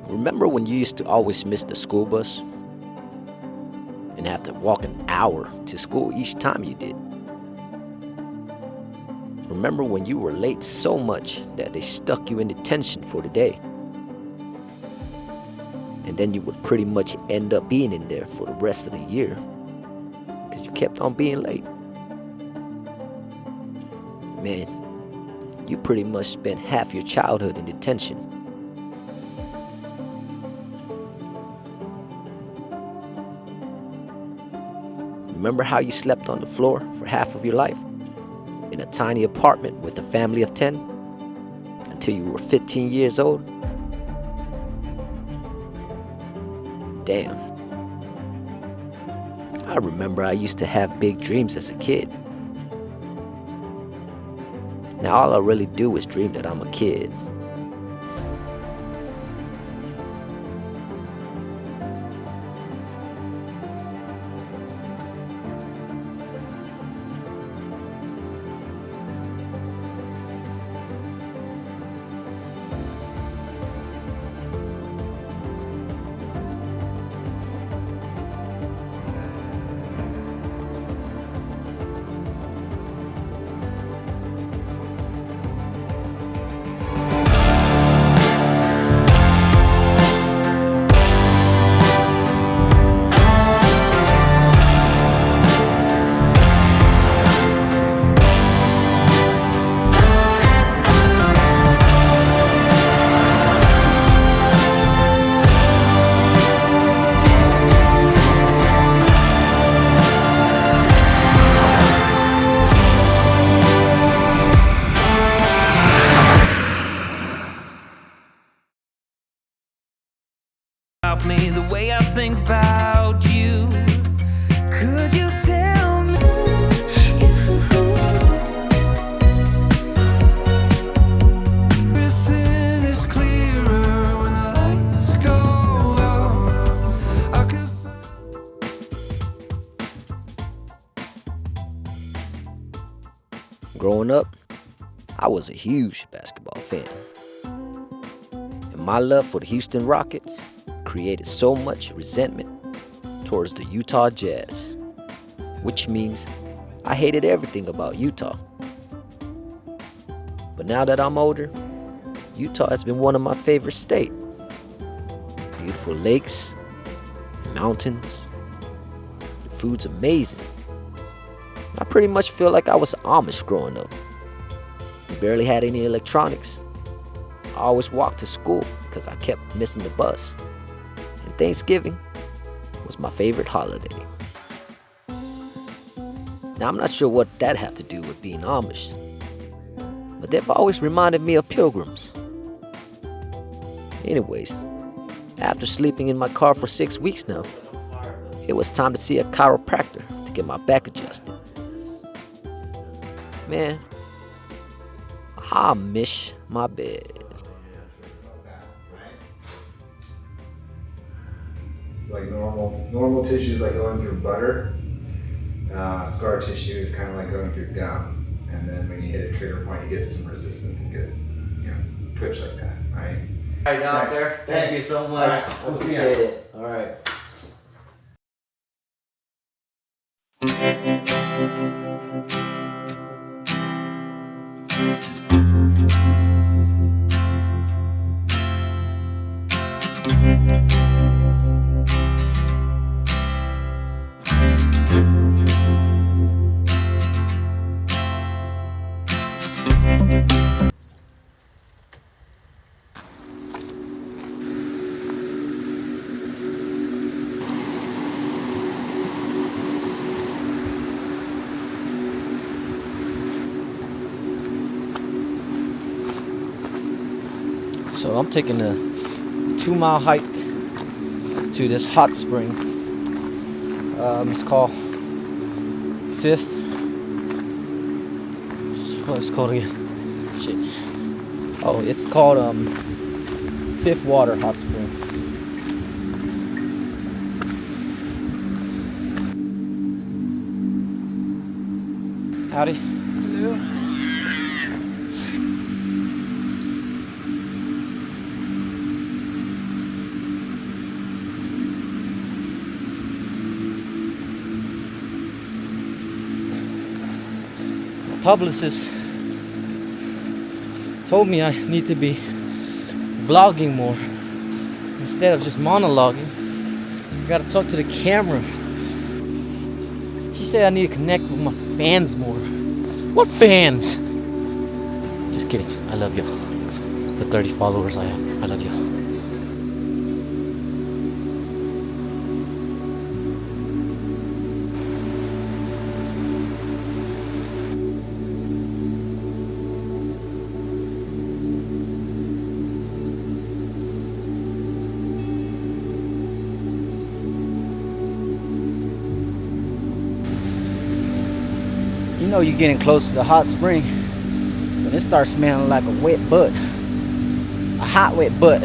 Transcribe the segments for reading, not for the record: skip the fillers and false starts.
Remember when you used to always miss the school bus and have to walk an hour to school each time you did? Remember when you were late so much that they stuck you in detention for the day? And then you would pretty much end up being in there for the rest of the year because you kept on being late. Man, you pretty much spent half your childhood in detention. Remember how you slept on the floor for half of your life in a tiny apartment with a family of 10 until you were 15 years old? Damn. I remember I used to have big dreams as a kid. Now all I really do is dream that I'm a kid. Me the way I think about you. Could you tell me? Everything is clearer when the lights go out. I can Growing up, I was a huge basketball fan. And my love for the Houston Rockets created so much resentment towards the Utah Jazz, which means I hated everything about Utah. But now that I'm older, Utah has been one of my favorite states. Beautiful lakes, mountains, the food's amazing. I pretty much feel like I was Amish growing up. We barely had any electronics. I always walked to school because I kept missing the bus. Thanksgiving was my favorite holiday. Now, I'm not sure what that had to do with being Amish, but they've always reminded me of pilgrims. Anyways, after sleeping in my car for 6 weeks now, it was time to see a chiropractor to get my back adjusted. Man, I miss my bed. Like normal tissue is like going through butter. Scar tissue is kind of like going through gum. And then when you hit a trigger point, you get some resistance and get twitch like that, right? All right, doctor. Thank you so much. Right, I we'll see appreciate ya. it. All right. So I'm taking a 2-mile hike to this hot spring. It's called Fifth. What is it called again? Shit. Oh, it's called Fifth Water Hot Spring. Howdy. Hello. publicist told me I need to be vlogging more instead of just monologuing. You gotta talk to the camera. She said I need to connect with my fans more. What fans? Just kidding. I love y'all. The 30 followers I have. I love y'all. You know you're getting close to the hot spring when it starts smelling like a wet butt. A hot wet butt.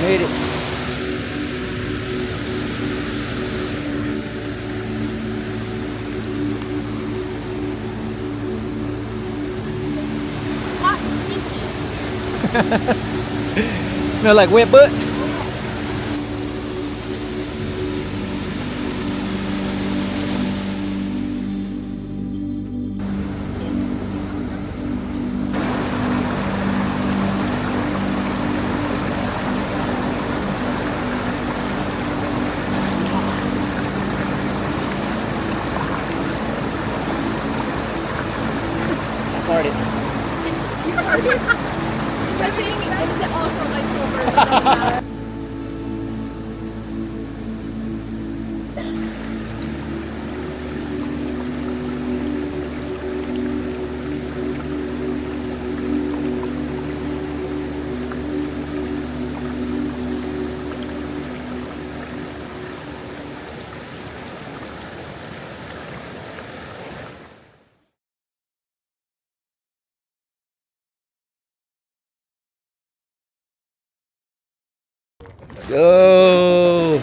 Made it. Hot and stinky. Smell like wet butt? Farted. I think it's also like silver. Let's go.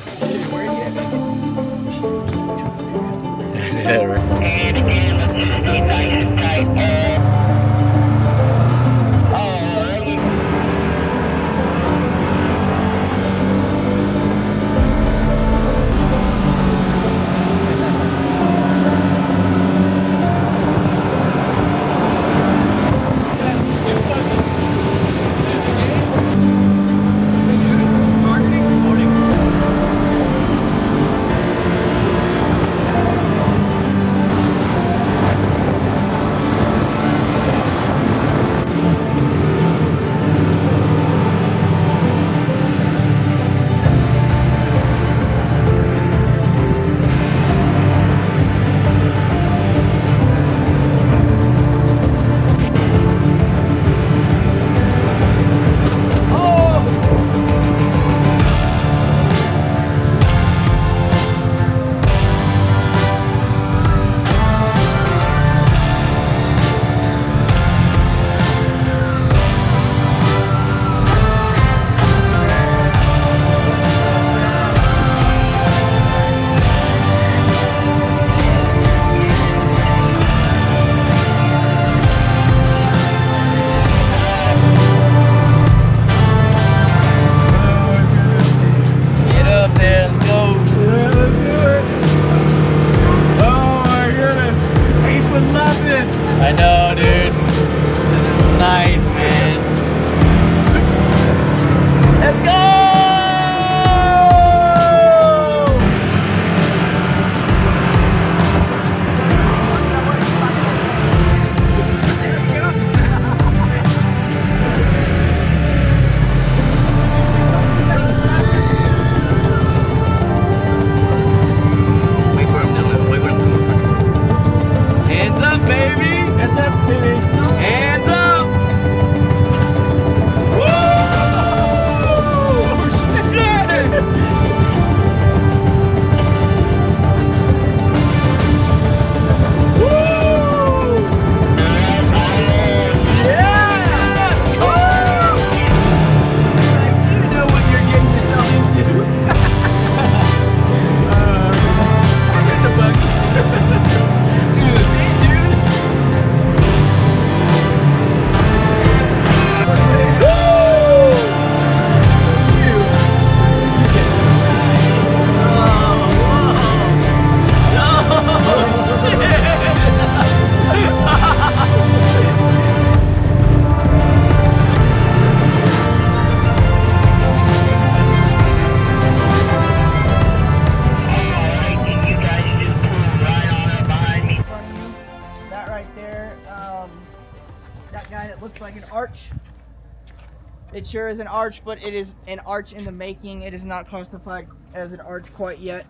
It sure is an arch, but it is an arch in the making. It is not classified as an arch quite yet.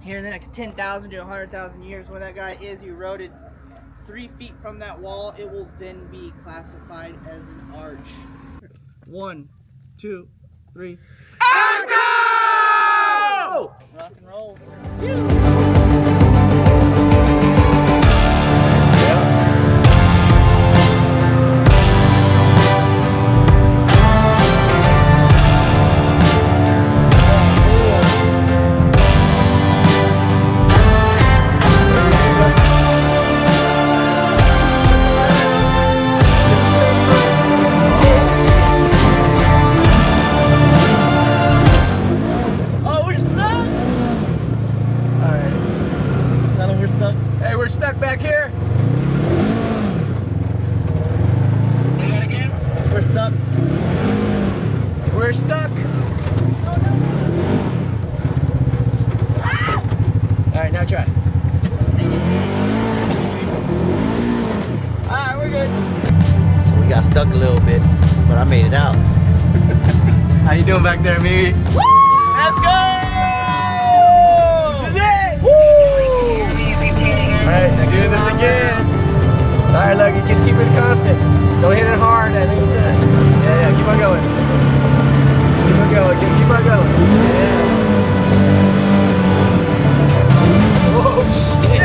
Here in the next 10,000 to 100,000 years, when that guy is eroded 3 feet from that wall, it will then be classified as an arch. 1, 2, 3. Go! Rock and roll. Back here. We're stuck. We're stuck. All right, now try. All right, we're good. We got stuck a little bit, but I made it out. How you doing back there, Mimi? Let's go! This is it! Woo! Alright, now doing this again. Alright, Lucky, just keep it constant. Don't hit it hard at any time. Yeah, keep on going. Just keep on going, keep on going. Yeah. Oh, shit!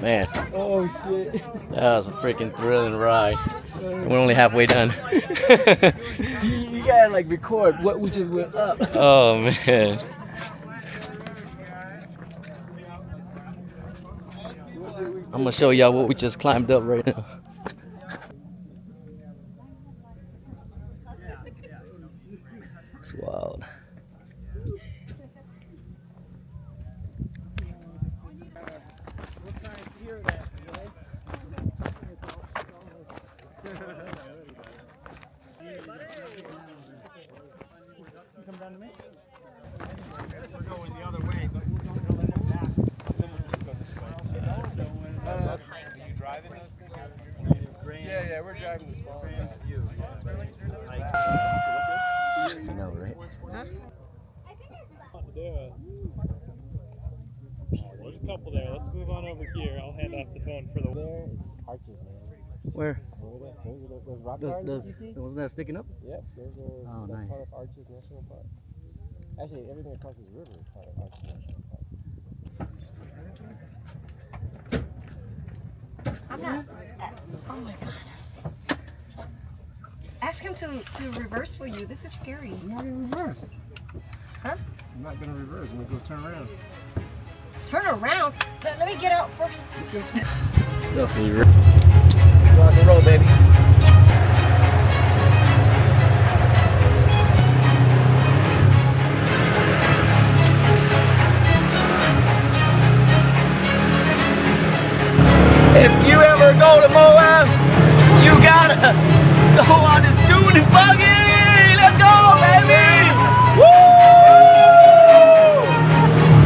Man, Oh, shit. that was a freaking thrilling ride. We're only halfway done. You gotta like record what we just went up. Oh man. I'm gonna show y'all what we just climbed up right now. It's wild. We're going the other way, but we're going to let them back. Then we'll just go this way. Are you driving those things? Yeah, we're driving the small van. You know, right? There's a couple there. Let's move on over here. I'll hand off the phone for the Arches, man. Where? Those rock Those, gardens you see? wasn't that sticking up? Yep, those are Oh, that's nice. part of Arches National Park. Actually, everything across this river is part of Arches National Park. I'm not. Oh my god. Ask him to reverse for you. This is scary. I'm not gonna reverse. Huh? I'm not gonna reverse. I'm gonna go turn around. Turn around. Let me get out first. Let's go. It's definitely real. Let's rock and roll, baby. to Moab, you gotta go on this dune buggy. Let's go, baby. Woo!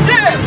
Shit.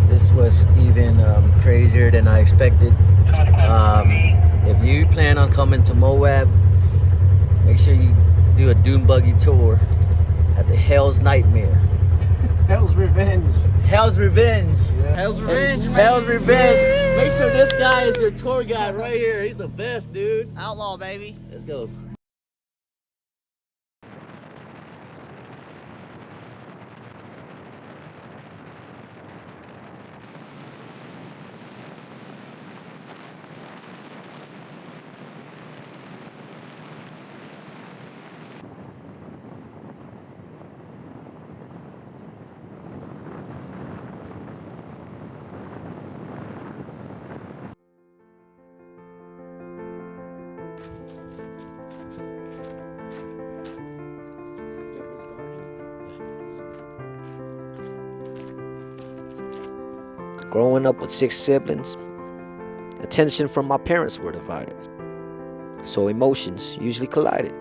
This was even crazier than I expected. If you plan on coming to Moab, make sure you do a dune buggy tour at the Hell's Nightmare. Hell's Revenge. Hell's Revenge. Hell's Revenge, man. Hell's Revenge. Make sure this guy is your tour guide right here. He's the best, dude. Outlaw, baby. Let's go. Growing up with 6 siblings, attention from my parents were divided, so emotions usually collided.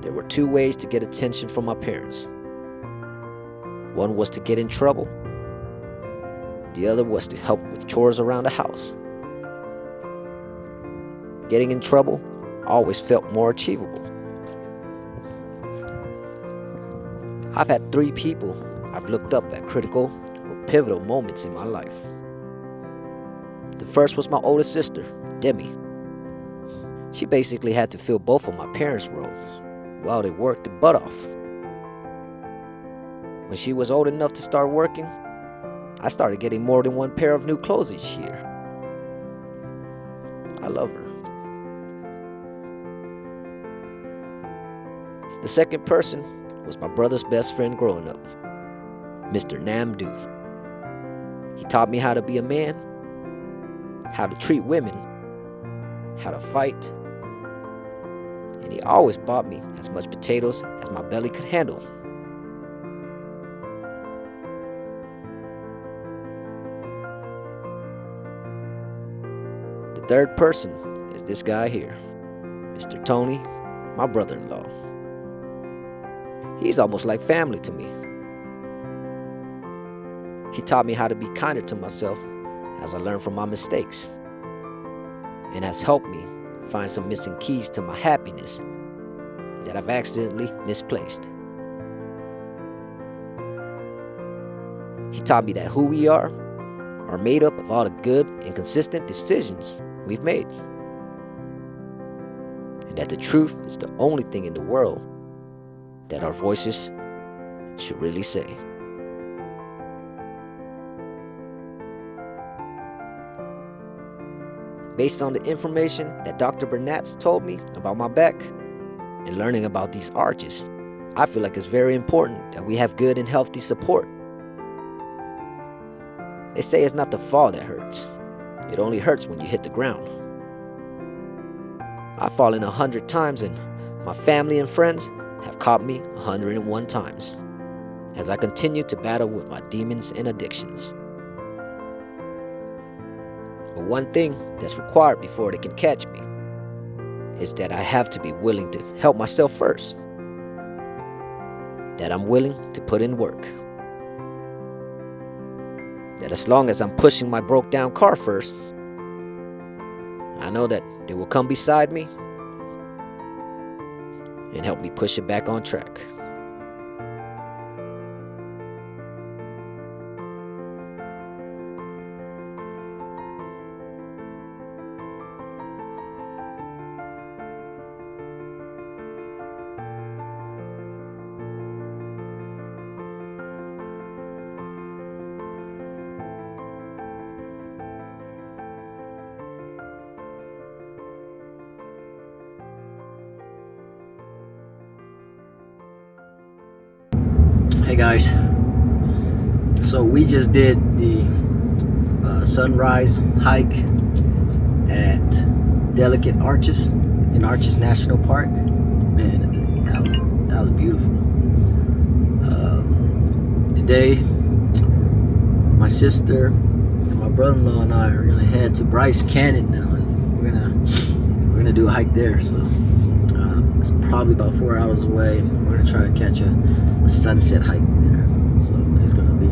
There were 2 ways to get attention from my parents. One was to get in trouble. The other was to help with chores around the house. Getting in trouble always felt more achievable. I've had 3 people I've looked up at critical or pivotal moments in my life. The first was my oldest sister, Demi. She basically had to fill both of my parents' roles while they worked their butt off. When she was old enough to start working, I started getting more than 1 pair of new clothes each year. I love her. The second person was my brother's best friend growing up, Mr. Namdu. He taught me how to be a man, how to treat women, how to fight, and he always bought me as much potatoes as my belly could handle. The third person is this guy here, Mr. Tony, my brother-in-law. He's almost like family to me. He taught me how to be kinder to myself as I learned from my mistakes, and has helped me find some missing keys to my happiness that I've accidentally misplaced. He taught me that who we are made up of all the good and consistent decisions we've made, and that the truth is the only thing in the world that our voices should really say. Based on the information that Dr. Bernat's told me about my back and learning about these arches, I feel like it's very important that we have good and healthy support. They say it's not the fall that hurts. It only hurts when you hit the ground. I've fallen 100 times and my family and friends have caught me 101 times. as I continue to battle with my demons and addictions. But one thing that's required before they can catch me is that I have to be willing to help myself first. That I'm willing to put in work. That as long as I'm pushing my broke down car first, I know that they will come beside me and help me push it back on track. Hey guys, so we just did the sunrise hike at Delicate Arches in Arches National Park. Man, that was beautiful. Today, my sister and my brother-in-law and I are gonna head to Bryce Canyon now, and we're gonna do a hike there. So it's probably about 4 hours away. We're gonna try to catch a sunset hike there. So it's gonna be.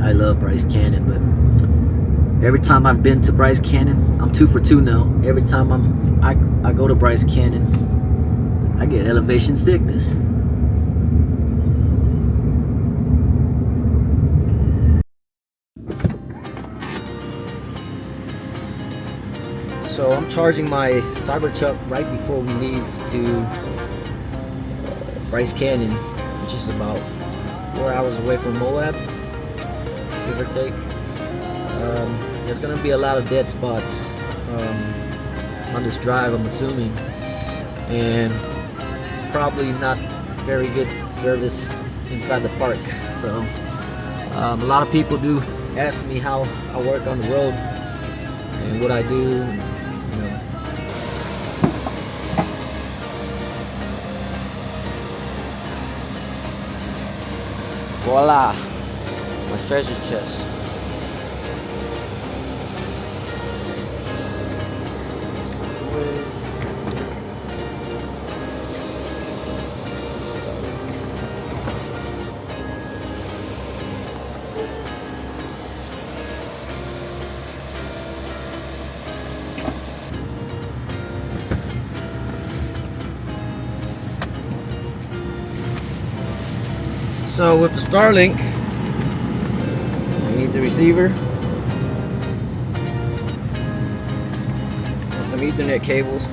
I love Bryce Canyon, but every time I've been to Bryce Canyon, I'm 2 for 2 now. Every time I go to Bryce Canyon, I get elevation sickness. So I'm charging my Cybertruck right before we leave to Bryce Canyon, which is about 4 hours away from Moab, give or take. There's gonna be a lot of dead spots on this drive, I'm assuming, and probably not very good service inside the park. So a lot of people do ask me how I work on the road and what I do. Voila, my treasure chest. So with the Starlink, you need the receiver and some Ethernet cables.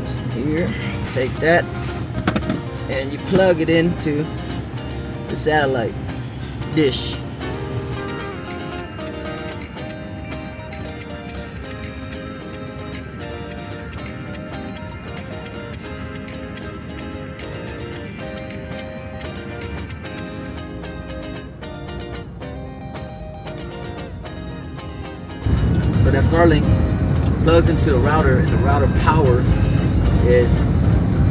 Just here, take that, and you plug it into the satellite dish. So that Starlink plugs into the router, and the router power is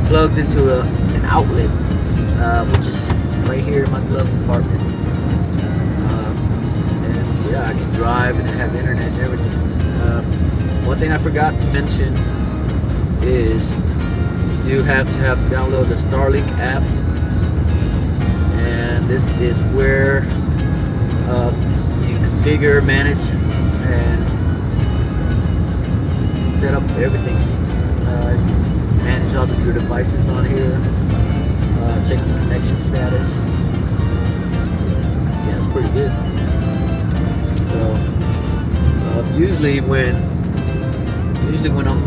plugged into an outlet, which is right here in my glove compartment. And yeah, I can drive, and it has internet and everything. One thing I forgot to mention is you have to download the Starlink app, and this is where you configure, manage, and set up everything. Manage all of your devices on here. Check the connection status. Yeah, it's pretty good. So usually when I'm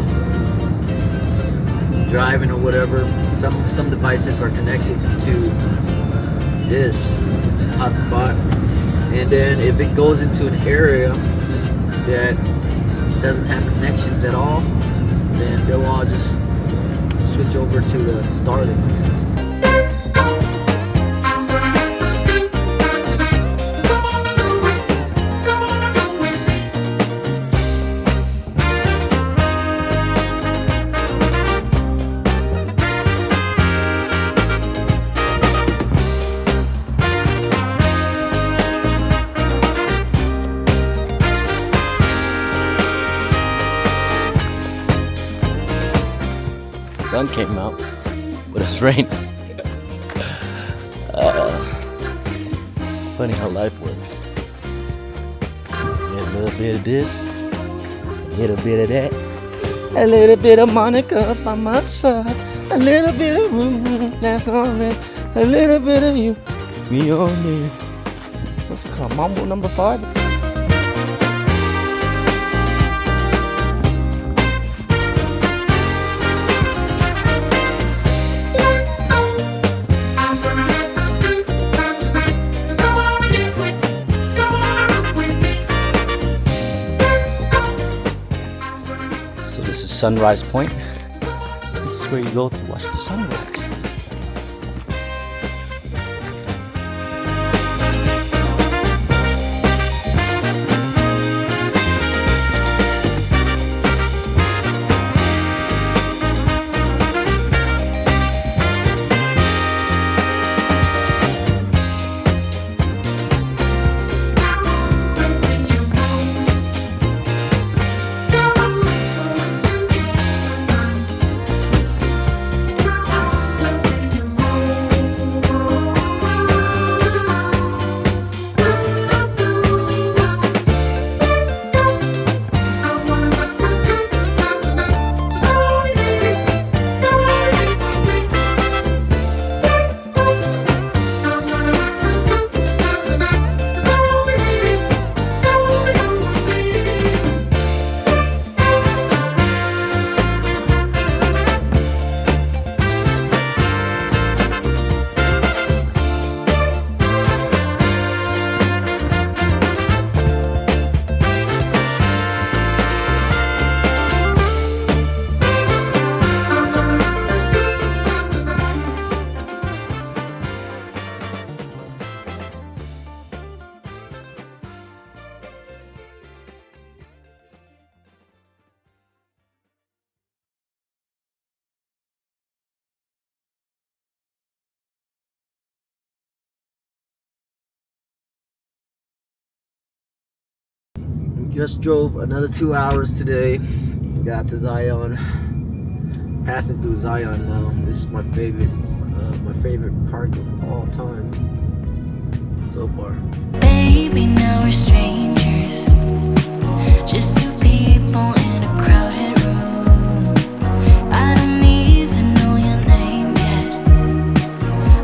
driving or whatever, some devices are connected to this hotspot, and then if it goes into an area that doesn't have connections at all, then they'll all just switch over to the Starlink. sun came out, but it's raining. Funny how life works. A little bit of this, a little bit of that, a little bit of Monica by my side, a little bit of that's all right, a little bit of you, me on me. What's it called? Mambo number 5? So this is Sunrise Point. This is where you go to watch the sunrise. Just drove another 2 hours today. Got to Zion. Passing through Zion now. This is my favorite park of all time so far. Baby, now we're strangers. Just two people in a crowded room. I don't even know your name yet,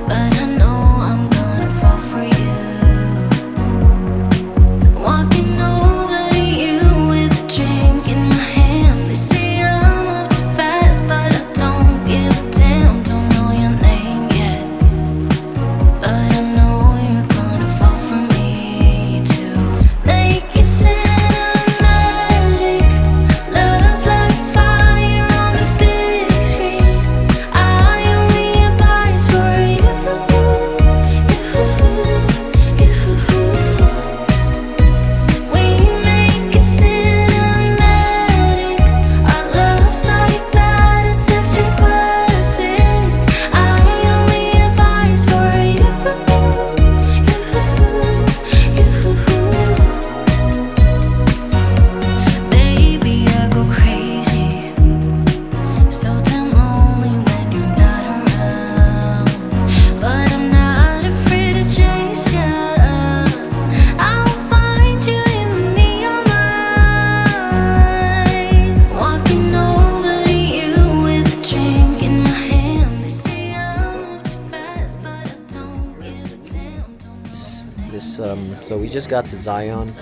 but I know I'm gonna fall for you. Walking over to you with a drink in my hand. They say I move too fast, but I don't give a damn. Don't know your name yet, but I know you're gonna fall for me too. Make it cinematic, love like fire on the big screen. I only have eyes for you. We make it cinematic. Our love's like that, it's such a classic. I only have eyes for you. Baby, I go crazy, so damn lonely when you're not around. But I'm not afraid to chase ya. I'll find you in the neon lights. Walking over to you with a drink in my hand. They say I move too fast, but I don't give a damn. Don't know. So we just got to Zion,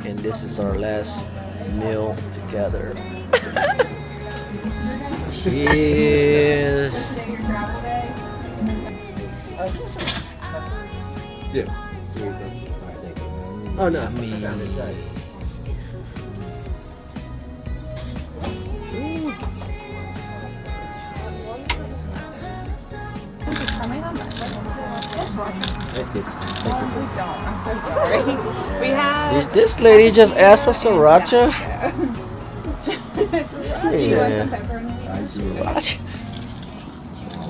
and this is our last meal together. Cheers. Oh, not me. That's good. Thank you. I'm so sorry. We have. This lady just asked for sriracha. Yeah. Sriracha.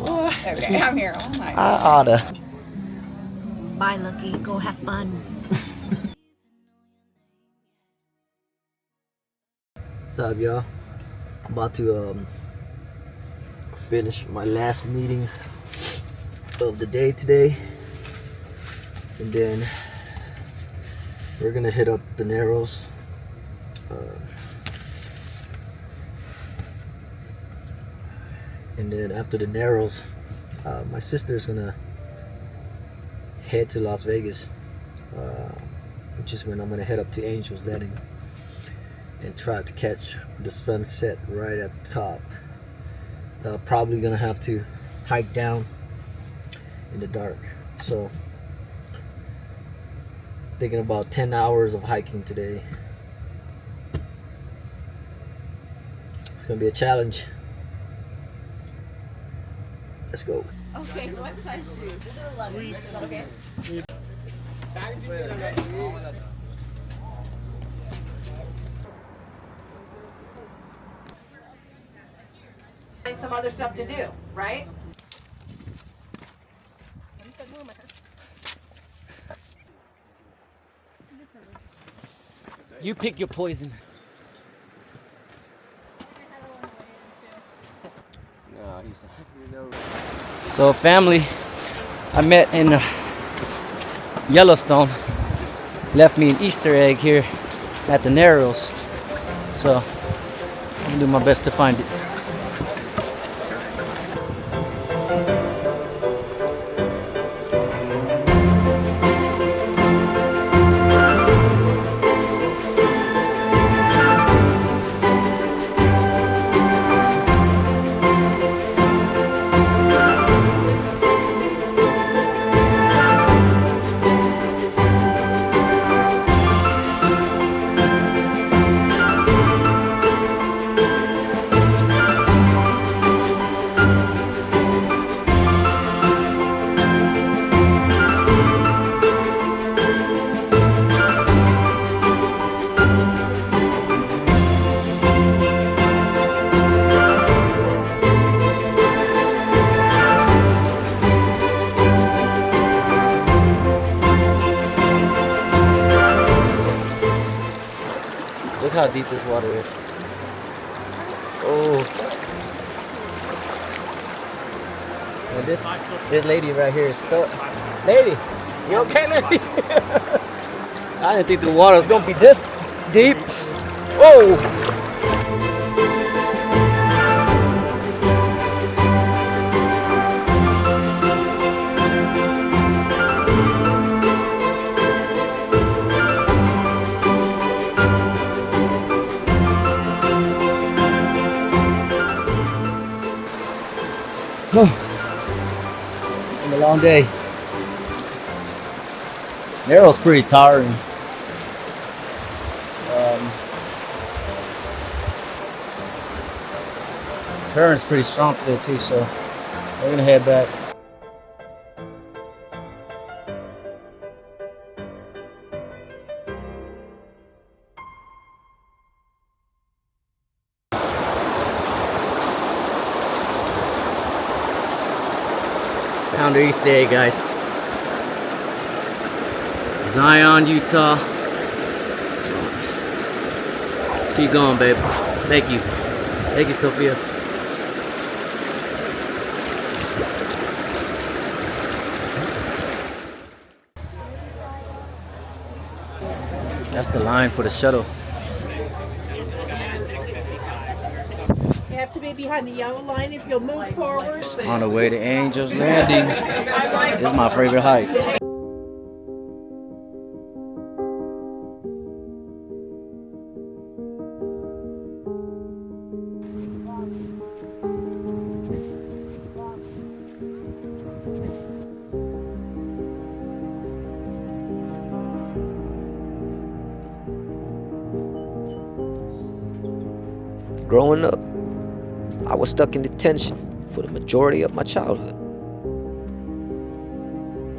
What? Okay, I'm here all night. I oughta. Bye, Lucky. Go have fun. What's up, y'all? I'm about to finish my last meeting of the day today, and then we're gonna hit up the Narrows. And then after the Narrows, my sister's gonna head to Las Vegas, which is when I'm gonna head up to Angel's Landing and try to catch the sunset right at the top. Probably gonna have to hike down in the dark, so thinking about 10 hours of hiking today. It's gonna be a challenge. Let's go. Okay, what size shoes? We'll do 11. Is that okay? Find some other stuff to do, right? You pick your poison. So family I met in Yellowstone left me an Easter egg here at the Narrows. So I'm gonna do my best to find it. Look how deep this water is. Oh. And this lady right here is stuck. Lady, you okay, lady? I didn't think the water was gonna be this deep. Oh. Been a long day. Narrow's pretty tiring. Current's pretty strong today too, so we're gonna head back. Found our Easter egg, guys. Zion, Utah. Keep going, babe. Thank you. Thank you, Sophia. That's the line for the shuttle. You have to be behind the yellow line if you'll move forward. On the way to Angel's Landing. This is my favorite hike. Growing up, I was stuck in detention for the majority of my childhood.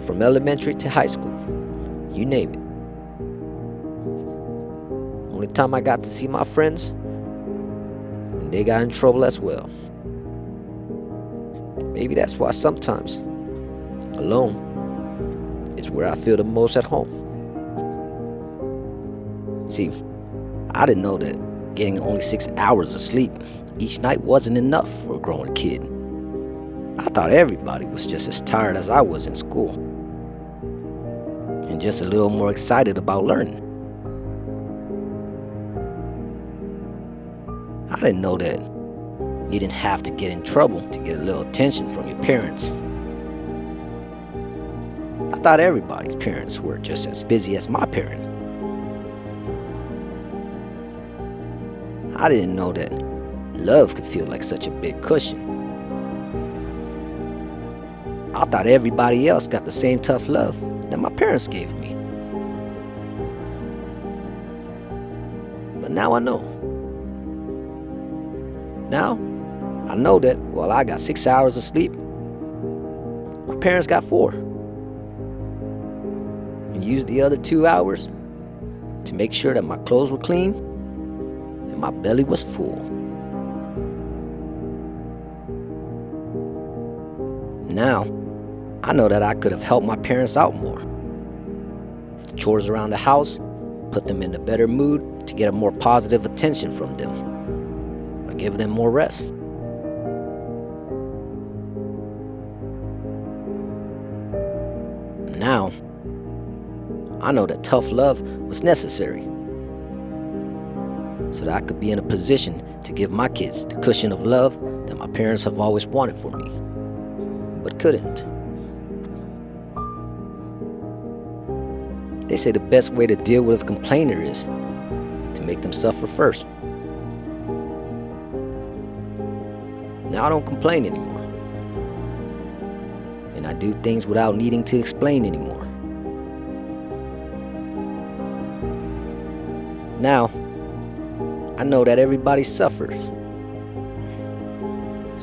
From elementary to high school, you name it. Only time I got to see my friends, when they got in trouble as well. Maybe that's why sometimes, alone, is where I feel the most at home. See, I didn't know that getting only 6 hours of sleep each night wasn't enough for a growing kid. I thought everybody was just as tired as I was in school, and just a little more excited about learning. I didn't know that you didn't have to get in trouble to get a little attention from your parents. I thought everybody's parents were just as busy as my parents. I didn't know that love could feel like such a big cushion. I thought everybody else got the same tough love that my parents gave me. But now I know. Now, I know that while I got 6 hours of sleep, my parents got 4. And used the other 2 hours to make sure that my clothes were clean and my belly was full. Now, I know that I could have helped my parents out more. With the chores around the house, put them in a better mood to get a more positive attention from them. Give them more rest. Now, I know that tough love was necessary so that I could be in a position to give my kids the cushion of love that my parents have always wanted for me, but couldn't. They say the best way to deal with a complainer is to make them suffer first. Now I don't complain anymore. And I do things without needing to explain anymore. Now, I know that everybody suffers.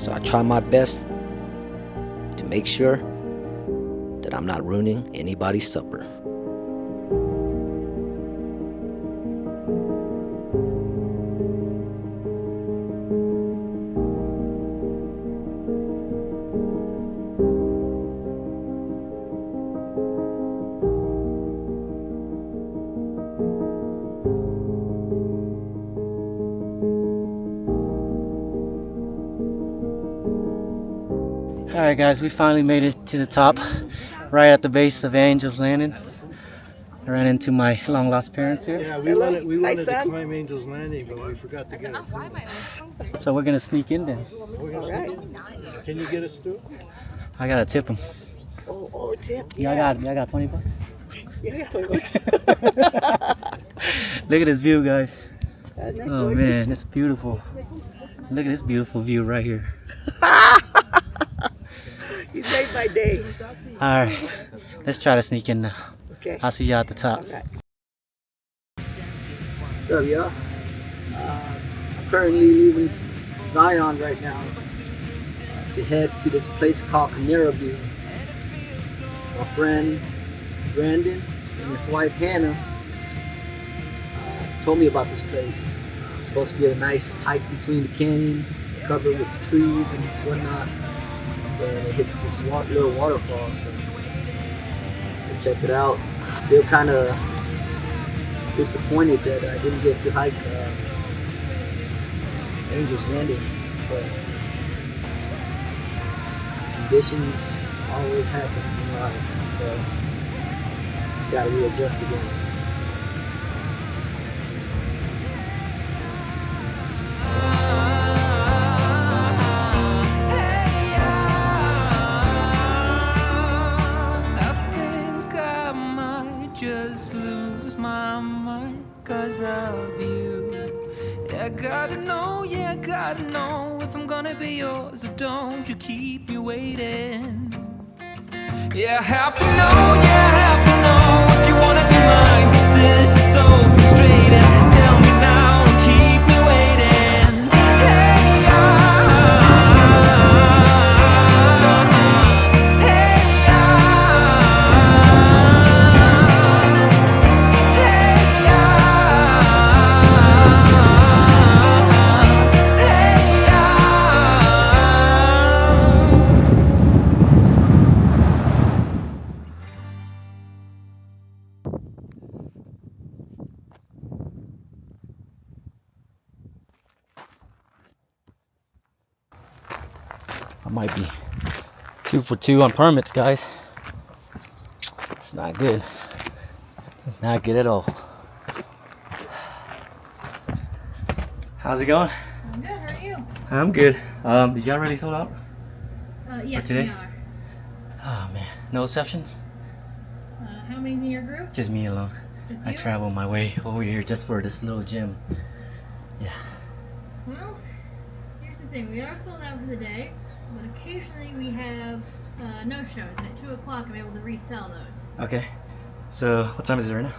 So I try my best to make sure that I'm not ruining anybody's supper. Alright guys, we finally made it to the top, right at the base of Angel's Landing. I ran into my long lost parents here. Yeah, we wanted to climb Angel's Landing, but we forgot to get it. So we're gonna sneak in then. Can you get us through? I gotta tip them. Oh, tip. Yeah, I got 20 bucks. Yeah, I got 20 bucks. Look at this view, guys. Isn't that Oh gorgeous? man, it's beautiful. Look at this beautiful view right here. You made my day. Alright, let's try to sneak in now. Okay. I'll see you at the top. Alright. So y'all, I'm currently leaving Zion right now to head to this place called Canera View. My friend Brandon and his wife Hannah told me about this place. It's supposed to be a nice hike between the canyon, covered with trees and whatnot. And it hits this little waterfall, so I check it out. They're kind of disappointed that I didn't get to hike Angel's Landing, but conditions always happens in life, so just gotta readjust again. Just lose my mind 'cause of you. Yeah, gotta know, if I'm gonna be yours, or don't you keep me waiting. Yeah, I have to know, if you wanna be mine, 'cause this is so frustrating. Tell me now, don't keep me waiting. Hey, I might be 2 for 2 on permits, guys. It's not good. It's not good at all. How's it going? I'm good. How are you? I'm good. Did y'all already sold out? Yes, For today? we are. Oh man, no exceptions? How many's in your group? Just me alone. Just I you? travel my way over here just for this little gym. Yeah. Well, here's the thing. We are sold out for the day, but occasionally we have no-shows, and at 2 o'clock I'm able to resell those. Okay. So what time is it right now?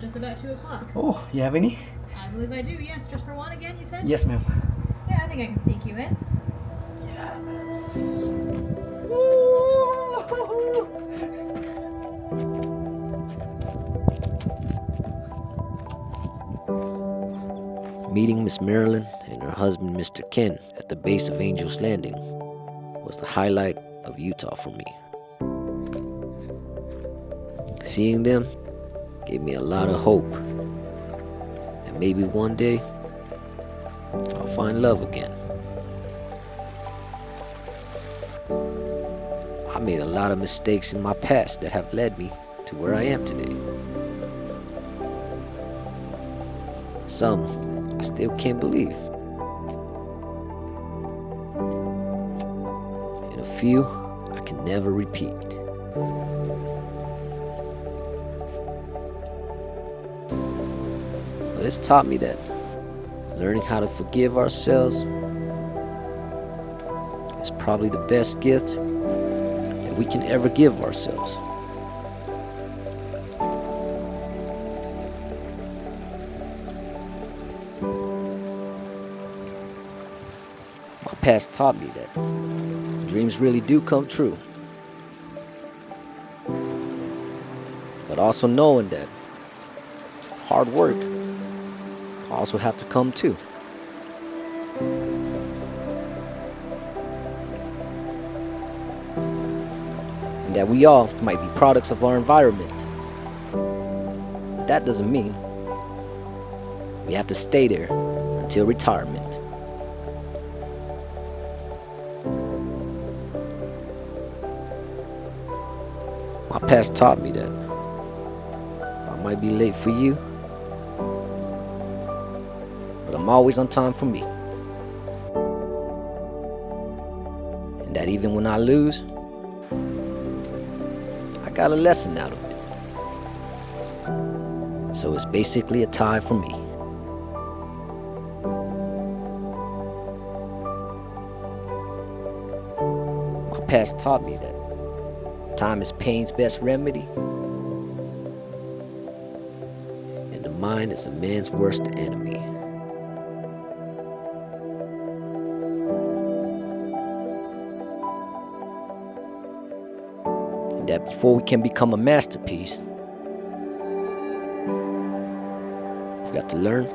Just about 2 o'clock. Oh, you have any? I believe I do, yes. Just for one again, you said? Yes, ma'am. Yeah, I think I can sneak you in. Yes. Meeting Miss Marilyn and her husband, Mr. Ken, at the base of Angel's Landing was the highlight of Utah for me. Seeing them gave me a lot of hope that maybe one day I'll find love again. I made a lot of mistakes in my past that have led me to where I am today. Some I still can't believe. And a few I can never repeat. But it's taught me that learning how to forgive ourselves is probably the best gift that we can ever give ourselves. My past taught me that dreams really do come true. But also knowing that hard work also have to come too. And that we all might be products of our environment. That doesn't mean we have to stay there until retirement. My past taught me that I might be late for you, but I'm always on time for me. And that even when I lose, I got a lesson out of it. So it's basically a tie for me. My past taught me that time is pain's best remedy, and the mind is a man's worst enemy. And that before we can become a masterpiece, we've got to learn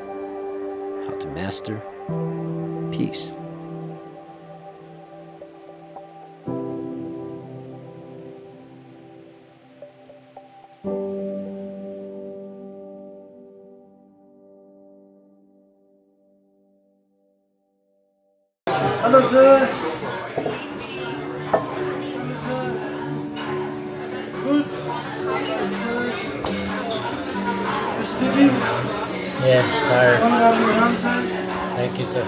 how to master peace. Hello, sir. Yeah, tired. Thank you, sir.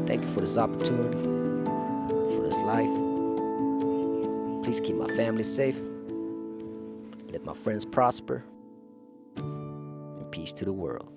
Thank you for this opportunity, for this life. Please keep my family safe. Let my friends prosper. And peace to the world.